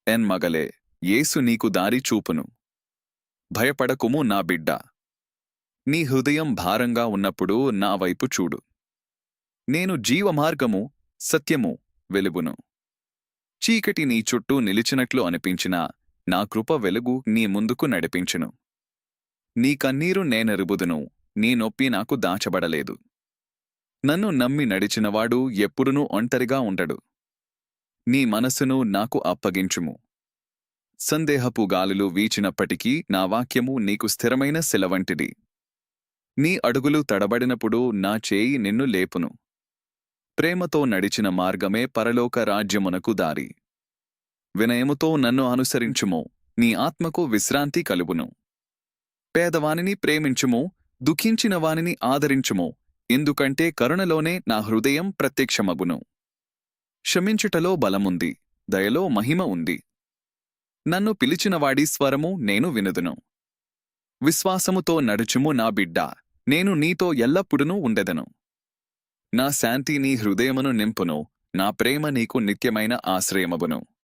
ఎన్ మగలే, యేసు నీకు దారి చూపును. భయపడకుము నా బిడ్డ. నీ హృదయం భారంగా ఉన్నప్పుడు నా వైపు చూడు. నేను జీవమార్గము, సత్యము, వెలుగును. చీకటి నీ చుట్టూ నిలిచినట్లు అనిపించినా నా కృప వెలుగు నీ ముందుకు నడిపించును. నీ కన్నీరు నేనెరుగుదును, నీ నొప్పి నాకు దాచబడలేదు. నన్ను నమ్మి నడిచినవాడు ఎప్పుడునూ ఒంటరిగా ఉండడు. నీ మనసును నాకు అప్పగించుము. సందేహపు గాలులు వీచినప్పటికీ నా వాక్యము నీకు స్థిరమైన శిలవంటిది. నీ అడుగులు తడబడినప్పుడు నా చేయి నిన్ను లేపును. ప్రేమతో నడిచిన మార్గమే పరలోక రాజ్యమునకు దారి. వినయముతో నన్ను అనుసరించుము, నీ ఆత్మకు విశ్రాంతి కలుగును. పేదవానిని ప్రేమించుము, దుఃఖించిన వానిని ఆదరించుము, ఎందుకంటే కరుణలోనే నా హృదయం ప్రత్యక్షమగును. క్షమించుటలో బలముంది, దయలో మహిమ ఉంది. నన్ను పిలిచినవాడి స్వరము నేను వినుదును. విశ్వాసముతో నడుచుము నా బిడ్డా, నేను నీతో ఎల్లప్పుడూ ఉండెదను. నా శాంతి నీ హృదయమును నింపును, నా ప్రేమ నీకు నిత్యమైన ఆశ్రయమగును.